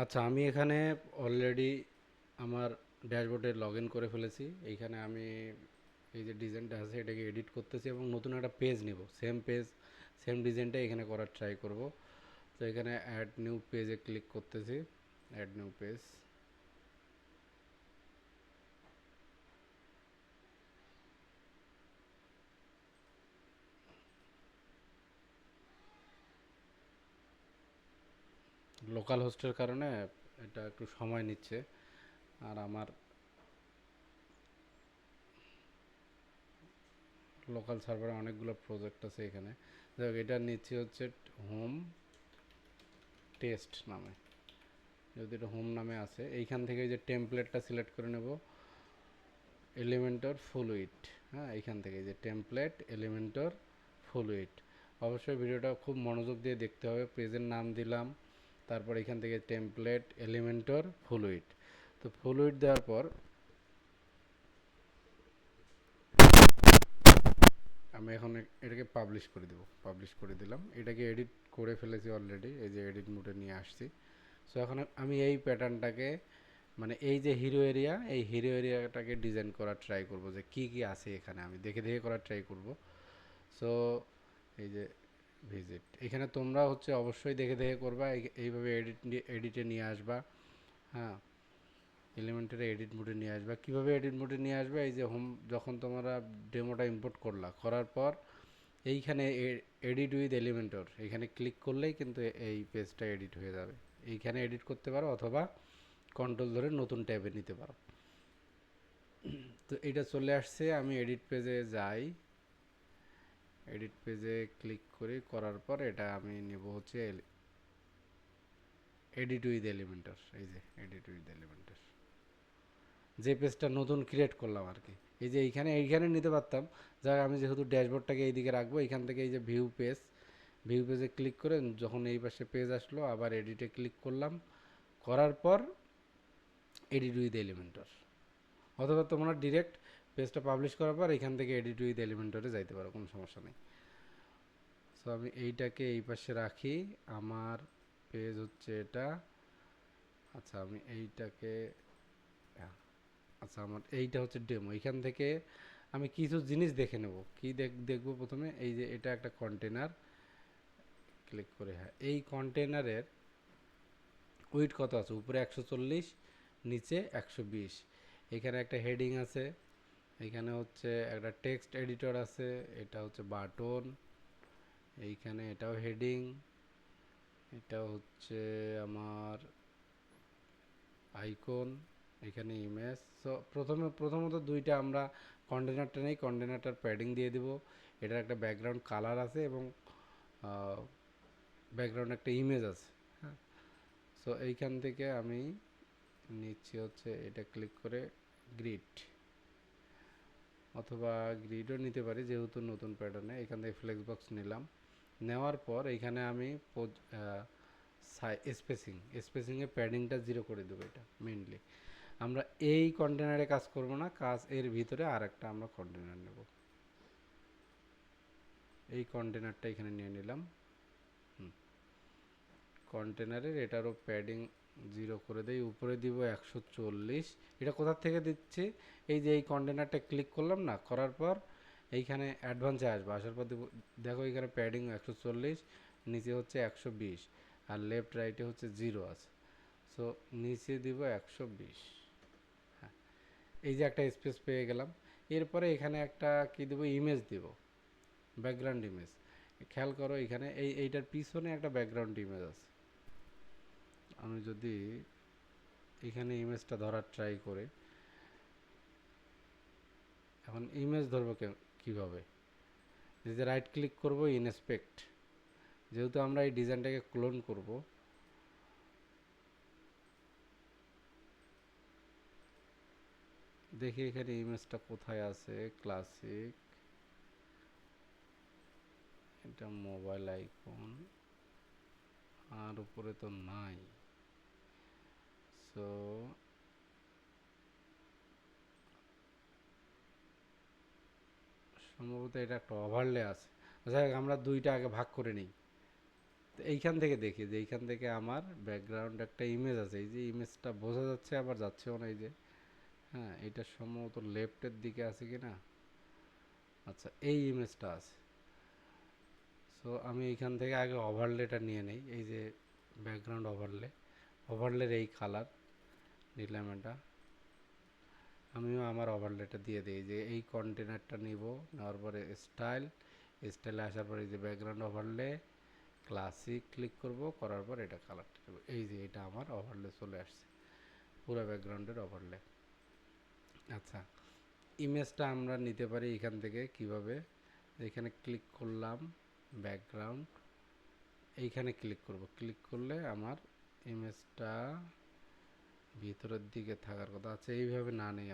আচ্ছা, আমি এখানে অলরেডি আমার ড্যাশবোর্ডে লগ ইন করে ফেলেছি। এইখানে আমি এই যে ডিজাইনটা আছে এটাকে এডিট করতেছি এবং নতুন একটা পেজ নিব। সেম পেজ, সেম ডিজাইনটা এখানে করার ট্রাই করব। তো এখানে অ্যাড নিউ পেজে ক্লিক করতেছি। Add new page. লোকাল হোস্টের কারণে এটা একটু সময় নিচ্ছে। আর আমার লোকাল সার্ভারে অনেকগুলো প্রজেক্ট আছে এখানে। যাই হোক, এটা নিচ্ছি হচ্ছে হোম টেস্ট নামে। যদি এটা হোম নামে আছে, এইখান থেকে যে টেমপ্লেটটা সিলেক্ট করে নেব, এলিমেন্টর ফ্লুইড। হ্যাঁ, এইখান থেকে যে টেমপ্লেট এলিমেন্টর ফ্লুইড। অবশ্যই ভিডিওটা খুব মনোযোগ দিয়ে দেখতে হবে। পেজের নাম দিলাম, তারপর এখান থেকে টেমপ্লেট এলিমেন্টর ফ্লুইড। তো ফ্লুইড দেওয়ার পর আমি এখন এটাকে পাবলিশ করে দেবো। পাবলিশ করে দিলাম। এটাকে এডিট করে ফেলেছি অলরেডি, এই যে এডিট মোডে নিয়ে আসছি। সো এখন আমি এই প্যাটার্নটাকে, মানে এই যে হিরো এরিয়া, এই হিরো এরিয়াটাকে ডিজাইন করার ট্রাই করব, যে কি কি আছে এখানে আমি দেখে দেখে করার ট্রাই করব। সো এই যে ভিজিট, এখানে তোমরা হচ্ছে অবশ্যই দেখে দেখে করবা, এইভাবে এডিটে নিয়ে আসবা। হ্যাঁ, এলিমেন্টারে এডিট মোডে নিয়ে আসবা। কীভাবে এডিট মোডে নিয়ে আসবে, এই যে হোম, যখন তোমরা ডেমোটা ইম্পোর্ট করলা, করার পর এইখানে এডিট উইথ এলিমেন্টর এখানে ক্লিক করলেই কিন্তু এই পেজটা এডিট হয়ে যাবে। এইখানে এডিট করতে পারো অথবা কন্ট্রোল ধরে নতুন ট্যাবে নিতে পারো। তো এটা চলে আসছে, আমি এডিট পেজে যাই। এডিট পেজে ক্লিক করি, করার পর এটা আমি নেব হচ্ছে এডিট উইথ এলিমেন্টর। এই যে এডিট উইথ এলিমেন্টর, যে পেজটা নতুন ক্রিয়েট করলাম আর কি। এই যে এইখানে নিতে পারতাম। যাক, আমি যেহেতু ড্যাশবোর্ডটাকে এইদিকে রাখবো, এখান থেকে এই যে ভিউ পেজ, ভিউ পেজে ক্লিক করে যখন এই পাশে পেজ আসলো, আবার এডিটে ক্লিক করলাম, করার পর এডিট উইথ এলিমেন্টর। অথবা তোমরা ডিরেক্ট পেজটা পাবলিশ করার পর এখান থেকে এডিট উইথ এলিমেন্টরে যাইতে পারো, কোনো সমস্যা নেই। সো আমি এইটাকে এই পাশে রাখি। আমার পেজ হচ্ছে এটা। আচ্ছা, আমি এইটাকে, আচ্ছা আমার এইটা হচ্ছে ডেমো। এখান থেকে আমি কিছু জিনিস দেখে নেব। কি দেখবো প্রথমে, এই যে এটা একটা কন্টেনার। ক্লিক করে, হ্যাঁ, এই কন্টেনারের উইড কত আছে, উপরে 140, নিচে 120। এখানে একটা হেডিং আছে, এখানে হচ্ছে একটা টেক্সট এডিটর আছে, এটা হচ্ছে বাটন, এইখানে এটাও হেডিং, এটা হচ্ছে আমার আইকন, এখানে ইমেজ। সো প্রথমত দুইটা আমরা কন্টেনারটা নেই, কন্টেনারটার প্যাডিং দিয়ে দিব। এটার একটা ব্যাকগ্রাউন্ড কালার আছে এবং ব্যাকগ্রাউন্ড একটা ইমেজ আছে। হ্যাঁ, সো এইখান থেকে আমি নিচ্ছি হচ্ছে এটা, ক্লিক করে গ্রিড, অথবা গ্রিডও নিতে পারি যেহেতু নতুন প্যাটার্নে। এখান থেকে ফ্লেক্স বক্স নিলাম। নেওয়ার পর এখানে আমি স্পেসিংয়ে প্যাডিংটা 0 করে দেবো। এটা মেনলি আমরা এই কন্টেনারে কাজ করব না, কাজ এর ভিতরে আর একটা আমরা কন্টেনার নেব। এই কন্টেনারটা এখানে নিয়ে নিলাম। কন্টেনারের এটারও প্যাডিং 0 করে দেই, উপরে দিব 140। এটা কোথা থেকে দিচ্ছি, এই যে এই কন্টেনারটা ক্লিক করলাম না, করার পর এইখানে অ্যাডভান্সে আসবো, আসার পর দেখো এখানে প্যাডিং 140, নিচে হচ্ছে 120, আর লেফট রাইটে হচ্ছে 0 আছে। সো নিচে দিব 120। হ্যাঁ, এই যে একটা স্পেস পেয়ে গেলাম। এরপরে এখানে একটা কি দেবো, ইমেজ দেব, ব্যাকগ্রাউন্ড ইমেজ। খেয়াল করো এখানে এইটার পিছনে একটা ব্যাকগ্রাউন্ড ইমেজ আছে। আমি যদি এখানে ইমেজটা ধরার ট্রাই করে, এখন ইমেজ ধরবো কীভাবে, যে রাইট ক্লিক করব, ইনস্পেক্ট। যেহেতু আমরা এই ডিজাইনটাকে ক্লোন করব, দেখি এখানে ইমেজটা কোথায় আছে। ক্লাসিক, এটা মোবাইল আইকন, আর উপরে তো নাই। সো সম্ভবত এটা একটা ওভারলে আছে। যাই হোক, আমরা দুইটা আগে ভাগ করে নিই। এইখান থেকে দেখি যে এইখান থেকে আমার ব্যাকগ্রাউন্ড একটা ইমেজ আছে, এই যে ইমেজটা বোঝা যাচ্ছে আবার যাচ্ছেও না, এই যে হ্যাঁ এটা সম্ভবত লেফটের দিকে আছে কি না, আচ্ছা এই ইমেজটা আছে। সো আমি এইখান থেকে আগে ওভারলেটা নিয়ে নেই, এই যে ব্যাকগ্রাউন্ড ওভারলের এই কালার নিলাম, এটা আমিও আমার ওভারলেটা দিয়ে দিই, যে এই কন্টেনারটা নিব, নেওয়ার পরে স্টাইলে আসার পরে এই যে ব্যাকগ্রাউন্ড ওভারলে ক্লাসিক ক্লিক করব, করার পর এটা কালারটা দেবো, এই যে এটা আমার ওভারলে চলে আসছে, পুরো ব্যাকগ্রাউন্ডের ওভারলে। আচ্ছা ইমেজটা আমরা নিতে পারি এখান থেকে কিভাবে, এখানে ক্লিক করলাম ব্যাকগ্রাউন্ড, এইখানে ক্লিক করব, ক্লিক করলে আমার ইমেজটা ভিতরের দিকে থাকার কথা আছে, এইভাবে না নেই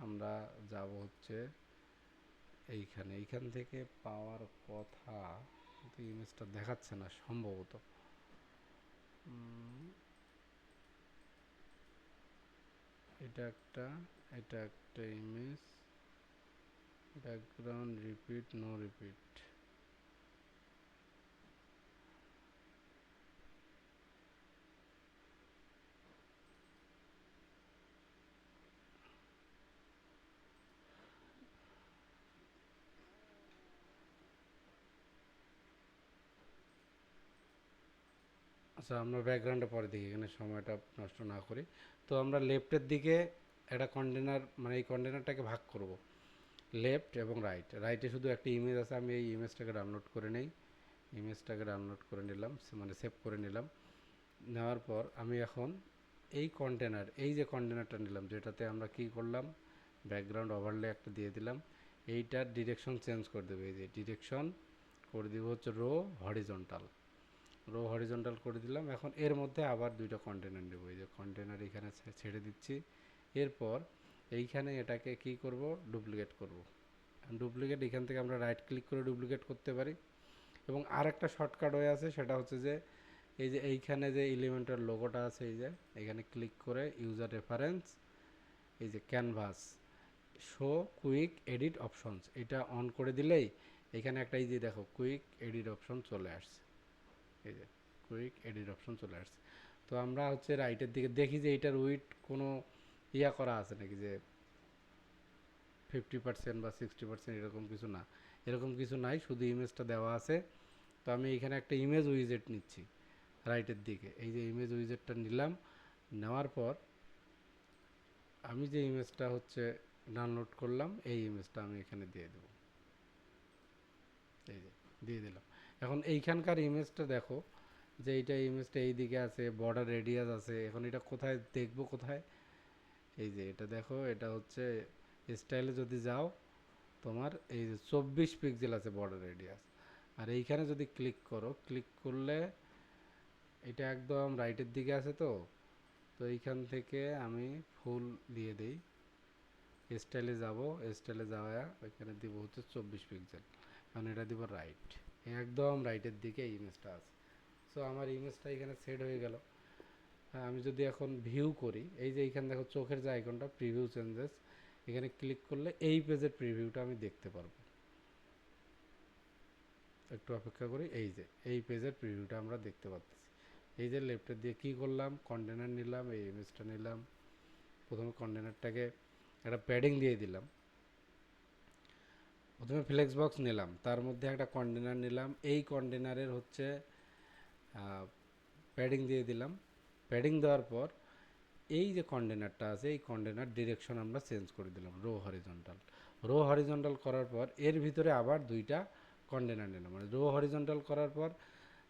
আমরা যাব হচ্ছে এইখান থেকে পাওয়ার কথা, কিন্তু ইমেজটা দেখাচ্ছে না সম্ভবত। এটা একটা image, background repeat no repeat, আচ্ছা আমরা ব্যাকগ্রাউন্ডে পরে দেখি, এখানে সময়টা নষ্ট না করি। তো আমরা লেফটের দিকে একটা কন্টেনার, মানে এই কন্টেনারটাকে ভাগ করব লেফট এবং রাইটে শুধু একটা ইমেজ আছে, আমি এই ইমেজটাকে ডাউনলোড করে নেই, ইমেজটাকে ডাউনলোড করে নিলাম, মানে সেভ করে নিলাম। নেওয়ার পর আমি এখন এই যে কন্টেনারটা নিলাম, যেটাতে আমরা কি করলাম ব্যাকগ্রাউন্ড ওভারলে একটা দিয়ে দিলাম, এইটার ডিরেকশন চেঞ্জ করে দেবো, এই যে ডিরেকশন করে দিব হচ্ছে রো হরিজন্টাল করে দিলাম। এখন এর মধ্যে আবার দুইটা কন্টেনার নেব, এই যে কন্টেনার এখানে ছেড়ে দিচ্ছি, এরপর এইখানে এটাকে কি করব ডুপ্লিকেট করব, ডুপ্লিকেট এখান থেকে আমরা রাইট ক্লিক করে ডুপ্লিকেট করতে পারি। এবং আর একটা শর্টকাট ওয়ে আছে, সেটা হচ্ছে যে এই যে এইখানে যে এলিমেন্টের লোগোটা আছে, এই যে এখানে ক্লিক করে ইউজার রেফারেন্স, এই যে canvas show quick edit options, এটা অন করে দিলেই এখানে একটা এই যে দেখো কুইক এডিট অপশন চলে আসছে, এই যে কুইক এডিট অপশন চলে আসছে। তো আমরা হচ্ছে রাইটের দিকে দেখি যে এটার উইথ কোনো ইয়া করা আছে নাকি, যে 50% বা 60% এরকম কিছু না, এরকম কিছু নাই, শুধু ইমেজটা দেওয়া আছে। তো আমি এখানে একটা ইমেজ উইজেট নিচ্ছি রাইটের দিকে, এই যে ইমেজ উইজেটটা নিলাম, নেওয়ার পর আমি যে ইমেজটা হচ্ছে ডাউনলোড করলাম, এই ইমেজটা আমি এখানে দিয়ে দেব, এই যে দিয়ে দিলাম। এখন এইখানকার ইমেজটা দেখো যে এইটা ইমেজটা এই দিকে আছে, বর্ডার রেডিয়াস আছে, এখন এটা কোথায় দেখবো, কোথায়, এই যে এটা দেখো, এটা হচ্ছে স্টাইলে যদি যাও তোমার এই যে 24 পিক্সেল আছে বর্ডার রেডিয়াস, আর এইখানে যদি ক্লিক করো, ক্লিক করলে এটা একদম রাইটের দিকে আছে। তো তো এইখান থেকে আমি ফুল দিয়ে দিই, স্টাইলে যাব, স্টাইলে যাওয়া এখানে দিব হচ্ছে 24 পিক্সেল, কারণ এটা দিব রাইট, একদম রাইটের দিকে এই ইমেজটা আছে। সো আমার ইমেজটা এখানে সেট হয়ে গেল। আমি যদি এখন ভিউ করি, এই যে এইখানে দেখো চোখের যে আইকনটা প্রিভিউ চেঞ্জেস, এখানে ক্লিক করলে এই পেজের প্রিভিউটা আমি দেখতে পারবো। একটু অপেক্ষা করি, এই যে এই পেজের প্রিভিউটা আমরা দেখতে পাচ্ছি। এই যে লেফটের দিয়ে কী করলাম, কন্টেনার নিলাম, এই ইমেজটা নিলাম, প্রথমে কন্টেনারটাকে একটা প্যাডিং দিয়ে দিলাম, প্রথমে ফ্লেক্স বক্স নিলাম, তার মধ্যে একটা কন্টেনার নিলাম, এই কন্টেনারের হচ্ছে প্যাডিং দিয়ে দিলাম। প্যাডিং দেওয়ার পর এই যে কন্টেনারটা আছে, এই কন্টেনার ডিরেকশন আমরা চেঞ্জ করে দিলাম রো হরিজন্টাল করার পর এর ভিতরে আবার দুইটা কন্টেনার নিলাম, মানে রো হরিজন্টাল করার পর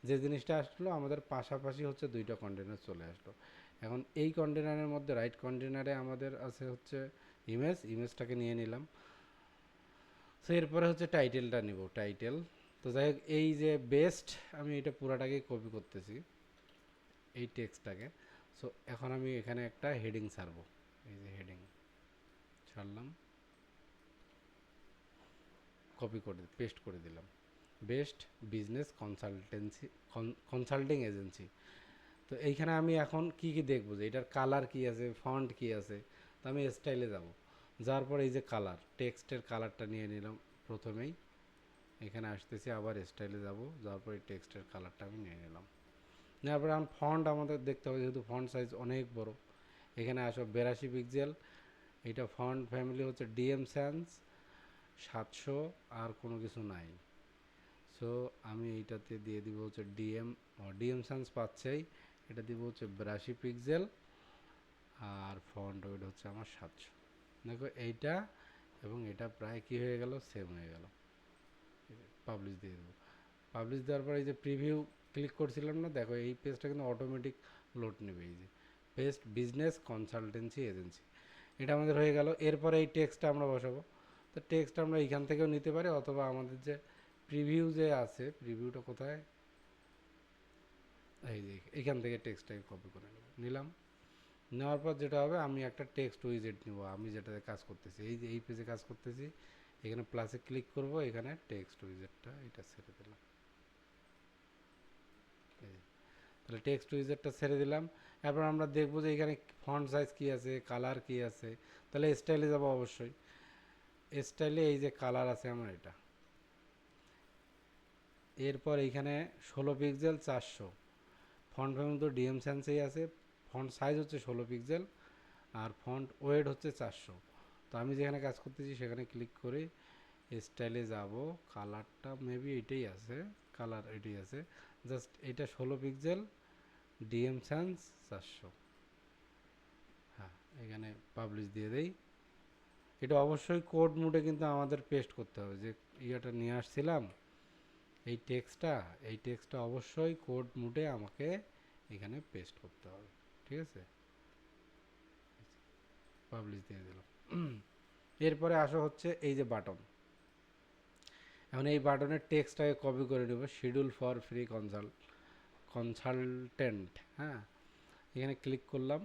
যে জিনিসটা আসলো আমাদের পাশাপাশি হচ্ছে দুইটা কন্টেনার চলে আসলো। এখন এই কন্টেনারের মধ্যে রাইট কন্টেনারে আমাদের আছে হচ্ছে ইমেজটাকে নিয়ে নিলাম। সো এরপরে হচ্ছে টাইটেলটা নিব, টাইটেল। তো যাই হোক, এই যে বেস্ট, আমি এটা পুরাটাকে কপি করতেছি এই টেক্সটটাকে। সো এখন আমি এখানে একটা হেডিং ছাড়বো, এই যে হেডিং ছাড়লাম, কপি করে পেস্ট করে দিলাম, বেস্ট বিজনেস কনসাল্টিং এজেন্সি। তো এইখানে আমি এখন কি কি দেখবো, যে এটার কালার কি আছে, ফন্ট কি আছে। তো আমি স্টাইলে যাব, যাওয়ার পর এই যে কালার, টেক্সটের কালারটা নিয়ে নিলাম প্রথমেই, এখানে আসতেছি, আবার স্টাইলে যাব, যাওয়ার পর এই টেক্সটের কালারটা আমি নিয়ে নিলাম। তারপরে এখন ফন্ট আমাদের দেখতে হবে, যেহেতু ফন্ট সাইজ অনেক বড়। এখানে আসো 82 পিক্সেল, এটা ফন্ট ফ্যামিলি হচ্ছে ডিএম স্যান্স 700, আর কোনো কিছু নাই। সো আমি এইটাতে দিয়ে দিব হচ্ছে ডিএম স্যান্স পাচ্ছেই, এটা দিব হচ্ছে 82 পিক্সেল, আর ফন্ট ওয়েট হচ্ছে আমার 700। দেখো এইটা এবং এটা প্রায় কি হয়ে গেল, সেম হয়ে গেল। পাবলিশ দিয়ে দেবো। পাবলিশ দেওয়ার পরে এই যে প্রিভিউ ক্লিক করছিলাম না, দেখো এই পেজটা কিন্তু অটোমেটিক লোড নেবে। এই যে পেস্ট বিজনেস কনসালটেন্সি এজেন্সি, এটা আমাদের হয়ে গেল। এরপরে এই টেক্সটটা আমরা বসাবো। তো টেক্সট আমরা এইখান থেকেও নিতে পারি, অথবা আমাদের যে প্রিভিউ যে আছে, প্রিভিউটা কোথায়, এই যে এখান থেকে টেক্সটটাকে কপি করে নিলাম। নেওয়ার পর যেটা হবে, আমি একটা টেক্সট উইজেট নিব, আমি যেটাতে কাজ করতেছি, এই যে এই পেজে কাজ করতেছি, এখানে প্লাসে ক্লিক করব, এখানে টেক্সট উইজেটটা এটা ছেড়ে দিলাম। তাহলে টেক্সট উইজেটটা ছেড়ে দিলাম। এরপর আমরা দেখব যে এখানে ফন্ট সাইজ কী আছে, কালার কী আছে। তাহলে স্টাইলে যাব, অবশ্যই স্টাইলে এই যে কালার আছে আমার এটা। এরপর এইখানে 16 পিক্সেল 400, ফন্ট ফ্যামিলি তো ডিএম সেন্সেই আছে, ফন্ট সাইজ হচ্ছে 16 পিক্সেল, আর ফন্ট ওয়েট হচ্ছে 400। তো আমি যেখানে কাজ করতেছি সেখানে ক্লিক করে স্টাইলে যাব, কালারটা মেবি এটাই আছে, কালার এটাই আছে, জাস্ট এটা 16 পিক্সেল ডিএম সেন্স 400। হ্যাঁ, এখানে পাবলিশ দিয়ে দেই। এটা অবশ্যই কোড মোডে কিন্তু আমাদের পেস্ট করতে হবে, যে ইয়েটা নিয়ে আসছিলাম এই টেক্সটটা অবশ্যই কোড মোডে আমাকে এখানে পেস্ট করতে হবে। ঠিক আছে, পাবলিশ দিয়ে দিলাম। এরপরে আসো হচ্ছে এই যে বাটন, এখন এই বাটনের টেক্সটটাকে কপি করে নেব, শিডিউল ফর ফ্রি কনসালটেন্ট। হ্যাঁ, এখানে ক্লিক করলাম,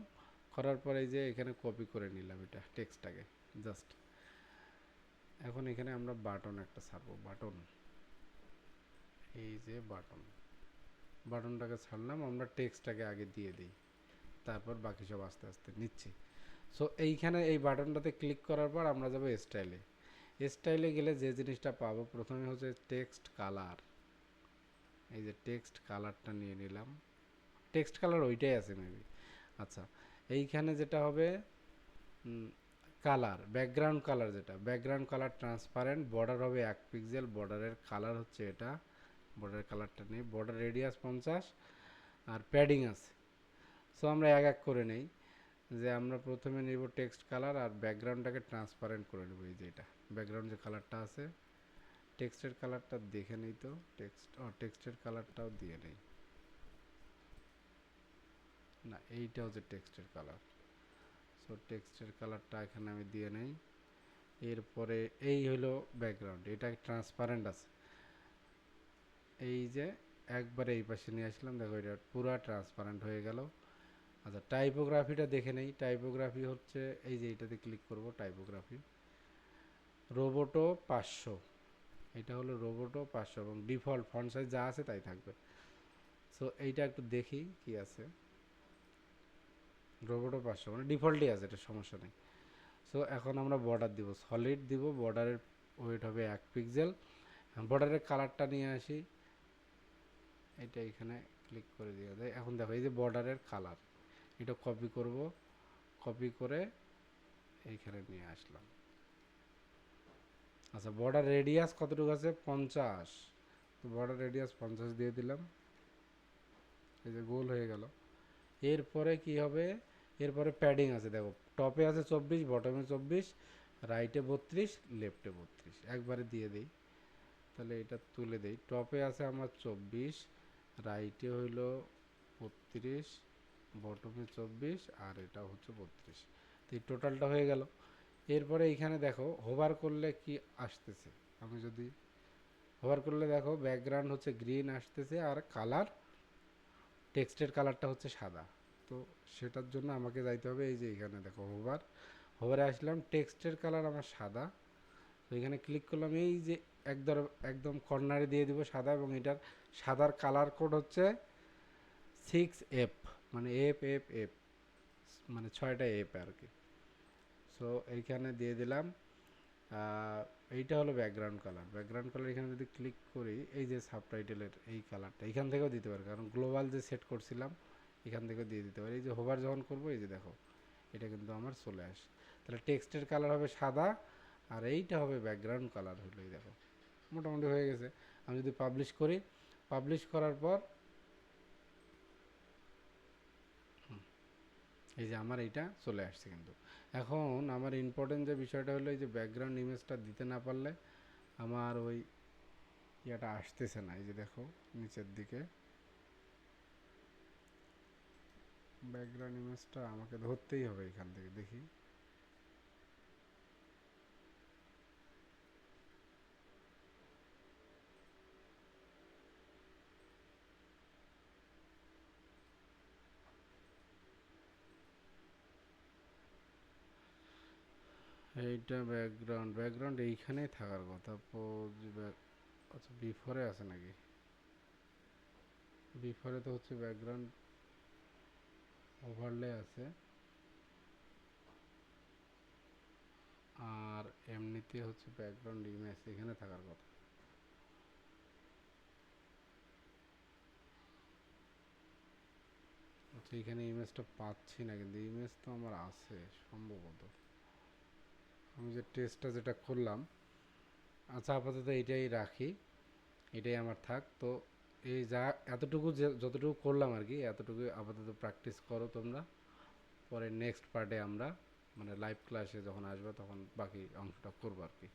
করার পরে এই যে এখানে কপি করে নিলাম এটা টেক্সটটাকে জাস্ট। এখন এখানে আমরা বাটন একটা ছাড়বো, বাটন, এই যে বাটনটাকে ছাড়লাম, আমরা টেক্সটটাকে আগে দিয়ে দিই, তারপর বাকি সব আস্তে আস্তে নিচ্ছি। সো এইখানে এই বাটনটাতে ক্লিক করার পর আমরা যাব স্টাইলে। স্টাইলে গেলে যে জিনিসটা পাবো, প্রথমে হচ্ছে টেক্সট কালার, এই যে টেক্সট কালারটা নিয়ে নিলাম, টেক্সট কালার ওইটাই আছে মেবি। আচ্ছা, এইখানে যেটা হবে কালার, ব্যাকগ্রাউন্ড কালার, যেটা ব্যাকগ্রাউন্ড কালার ট্রান্সপারেন্ট, বর্ডার হবে 1 পিক্সেল, বর্ডারের কালার হচ্ছে এটা, বর্ডারের কালারটা নেই, বর্ডার রেডিয়াস 50, আর প্যাডিং আছে। সো আমরা এক এক করে নেই, যে আমরা প্রথমে নিব টেক্সট কালার, আর ব্যাকগ্রাউন্ডটাকে ট্রান্সপারেন্ট করে নেব। এই যে এটা ব্যাকগ্রাউন্ড যে কালারটা আছে, টেক্সটের কালারটা দেখে নেই তো, টেক্সটের কালারটাও দিয়ে নেই, না এইটা হচ্ছে টেক্সটের কালার। সো টেক্সটের কালারটা এখানে আমি দিয়ে নেই। এরপরে এই হলো ব্যাকগ্রাউন্ড, এটা ট্রান্সপারেন্ট আছে, এই যে একবারে এই পাশে নিয়ে আসলাম, দেখো এটা পুরা ট্রান্সপারেন্ট হয়ে গেল। আচ্ছা, টাইপোগ্রাফিটা দেখে নেই, টাইপোগ্রাফি হচ্ছে এই যে এইটাতে ক্লিক করব, টাইপোগ্রাফি রোবোটো 500, এটা হলো রোবোটো 500, এবং ডিফল্ট ফন্ট সাইজ যা আছে তাই থাকবে। সো এইটা একটু দেখি কি আছে, রোবোটো 500 মানে ডিফল্টই আছে, এটা সমস্যা নেই। সো এখন আমরা বর্ডার দিব, সলিড দিব, বর্ডারের ওয়েট হবে 1 পিক্সেল, বর্ডারের কালারটা নিয়ে আসি, এটা এখানে ক্লিক করে দিয়ে দেয়। এখন দেখো এই যে বর্ডারের কালার, এটা কপি করব, কপি করে এইখানে নিয়ে আসলাম। আচ্ছা, বর্ডার রেডিয়াস কতটুকু আছে, 50, তো বর্ডার রেডিয়াস 50 দিয়ে দিলাম, এই যে গোল হয়ে গেল। এরপরে কি হবে, এরপরে প্যাডিং আছে, দেখো টপে আছে 24, বটমে 24, রাইটে 32, লেফটে 32, একবারে দিয়ে দিই, তাহলে এটা তুলে দেই। টপে আছে আমার 24, রাইটে হইল 32, বটমে 24, আর এটা হচ্ছে 32, তো এই টোটালটা হয়ে গেল। এরপরে এইখানে দেখো হোভার করলে কি আসতেছে, আমি যদি হোভার করলে দেখো ব্যাকগ্রাউন্ড হচ্ছে গ্রিন আসতেছে, আর কালার টেক্সটের কালারটা হচ্ছে সাদা। তো সেটার জন্য আমাকে যাইতে হবে এই যে এখানে দেখো হোভারে আসলাম, টেক্সটের কালার আমার সাদা, তো এখানে ক্লিক করলাম, এই যে একদম একদম কর্নারে দিয়ে দিব সাদা, এবং এটার সাদার কালার কোড হচ্ছে 6F, মানে এফ, মানে 6টা এফ আর কি। সো এইখানে দিয়ে দিলাম, এইটা হলো ব্যাকগ্রাউন্ড কালার। ব্যাকগ্রাউন্ড কালার এখানে যদি ক্লিক করি, এই যে সাবটাইটেলের এই কালারটা এখান থেকেও দিতে পারি, কারণ গ্লোবাল যে সেট করছিলাম এখান থেকেও দিয়ে দিতে পারি। এই যে হোভার যখন করবো, এই যে দেখো এটা কিন্তু আমার চলে আসে। তাহলে টেক্সটের কালার হবে সাদা, আর এইটা হবে ব্যাকগ্রাউন্ড কালার হলো। এই দেখো মোটামুটি হয়ে গেছে। আমি যদি পাবলিশ করি, পাবলিশ করার পর এই যে আমার এইটা চলে আসছে। কিন্তু এখন আমার ইম্পর্টেন্ট যে বিষয়টা হলো, এই যে ব্যাকগ্রাউন্ড ইমেজটা দিতে না পারলে আমার ওই ইয়াটা আসতেছে না। এই যে দেখো নিচের দিকে ব্যাকগ্রাউন্ড ইমেজটা আমাকে ধরতেই হবে এখান থেকে। দেখি এইটা ব্যাকগ্রাউন্ড, ব্যাকগ্রাউন্ড এইখানেই থাকার কথা। আচ্ছা বিফোরে আছে নাকি? বিফোরে তো হচ্ছে ব্যাকগ্রাউন্ড ওভারলে আছে, আর এমনিতে হচ্ছে ব্যাকগ্রাউন্ড ইমেজ এখানে থাকার কথা। আচ্ছা এখানে ইমেজটা পাচ্ছি না, কিন্তু ইমেজ তো আমার আছে সম্ভবত। আমি যে টেস্টটা যেটা করলাম, আচ্ছা আপাতত এইটাই রাখি, এটাই আমার থাক। তো এই যা এতটুকু যতটুকু করলাম আর কি, এতটুকু আপাতত প্র্যাকটিস করো তোমরা। পরে নেক্সট পার্টে আমরা মানে লাইভ ক্লাসে যখন আসবে তখন বাকি অংশটা করবো আর কি।